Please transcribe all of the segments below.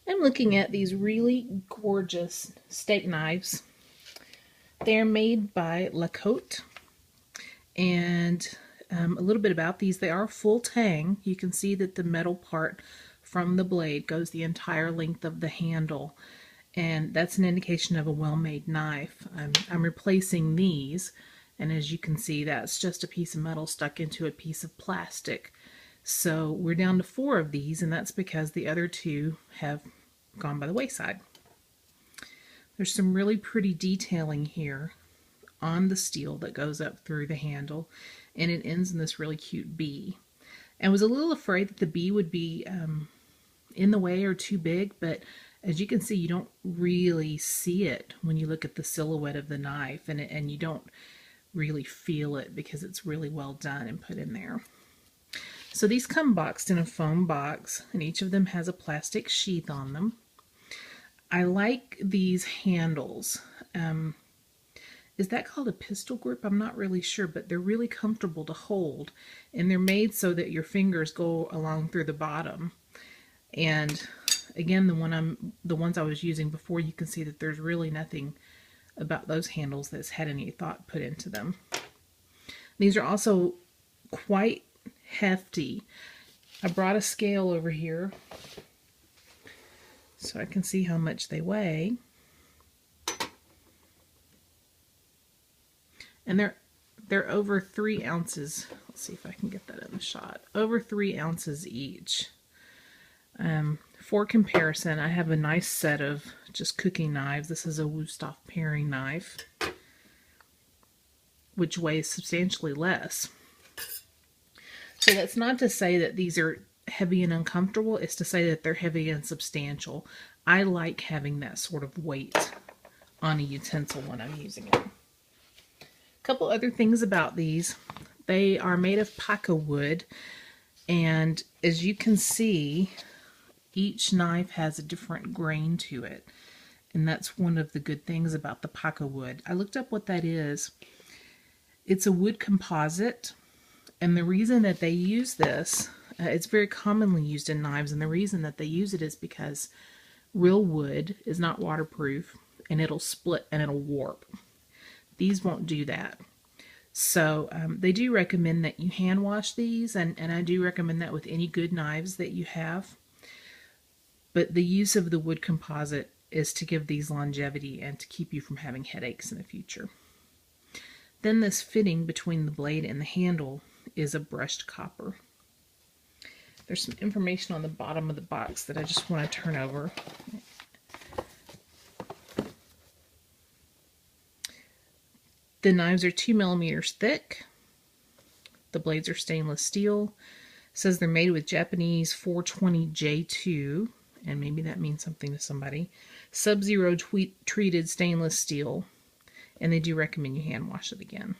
I'm looking at these really gorgeous steak knives. They're made by Cote, and a little bit about these. They are full tang. You can see that the metal part from the blade goes the entire length of the handle, and that's an indication of a well-made knife. I'm replacing these, and as you can see, that's just a piece of metal stuck into a piece of plastic. So we're down to 4 of these, and that's because the other 2 have gone by the wayside. There's some really pretty detailing here on the steel that goes up through the handle, and it ends in this really cute bee. I was a little afraid that the bee would be in the way or too big, but as you can see, you don't really see it when you look at the silhouette of the knife, and you don't really feel it because it's really well done and put in there. So these come boxed in a foam box, and each of them has a plastic sheath on them. I like these handles. Is that called a pistol grip? I'm not really sure, but they're really comfortable to hold, and they're made so that your fingers go along through the bottom. And again, the ones I was using before, you can see that there's really nothing about those handles that's had any thought put into them. These are also quite hefty. I brought a scale over here so I can see how much they weigh. And they're over 3 ounces. Let's see if I can get that in the shot. Over 3 ounces each. For comparison, I have a nice set of just cooking knives. This is a Wusthof paring knife, which weighs substantially less. So that's not to say that these are heavy and uncomfortable. It's to say that they're heavy and substantial. I like having that sort of weight on a utensil when I'm using it. A couple other things about these. They are made of paca wood, and as you can see, each knife has a different grain to it, and that's one of the good things about the paca wood. I looked up what that is. It's a wood composite, and the reason that they use this, it's very commonly used in knives, and the reason that they use it is because real wood is not waterproof, and it'll split and it'll warp. These won't do that. So they do recommend that you hand wash these, and I do recommend that with any good knives that you have. But the use of the wood composite is to give these longevity and to keep you from having headaches in the future. Then this fitting between the blade and the handle is a brushed copper. There's some information on the bottom of the box that I just want to turn over. The knives are 2 millimeters thick. The blades are stainless steel. It says they're made with Japanese 420J2, and maybe that means something to somebody. Sub-zero treated stainless steel, and they do recommend you hand wash it again.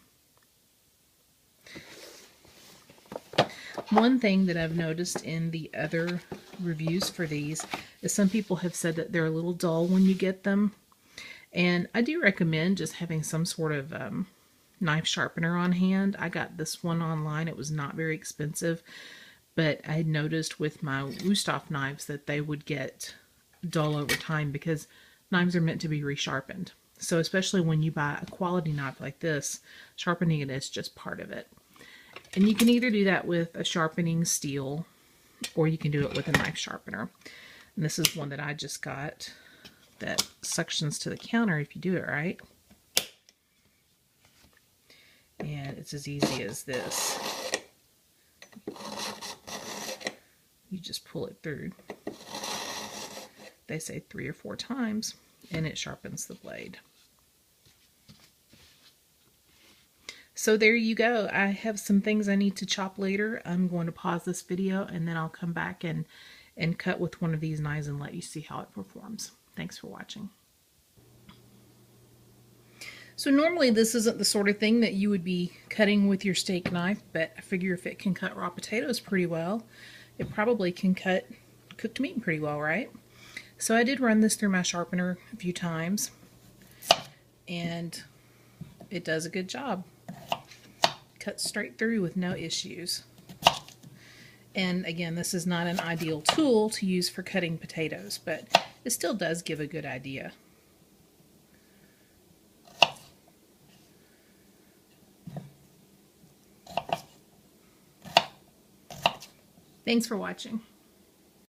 One thing that I've noticed in the other reviews for these is some people have said that they're a little dull when you get them. And I do recommend just having some sort of knife sharpener on hand. I got this one online. It was not very expensive, but I had noticed with my Wusthof knives that they would get dull over time because knives are meant to be resharpened. So especially when you buy a quality knife like this, sharpening it is just part of it. And you can either do that with a sharpening steel, or you can do it with a knife sharpener. And this is one that I just got that suctions to the counter if you do it right. And it's as easy as this. You just pull it through. They say 3 or 4 times, and it sharpens the blade. So there you go. I have some things I need to chop later. I'm going to pause this video, and then I'll come back and cut with one of these knives and let you see how it performs. Thanks for watching. So normally this isn't the sort of thing that you would be cutting with your steak knife, but I figure if it can cut raw potatoes pretty well, it probably can cut cooked meat pretty well, right? So I did run this through my sharpener a few times, and it does a good job. Cuts straight through with no issues. And again, this is not an ideal tool to use for cutting potatoes, but it still does give a good idea. Thanks for watching.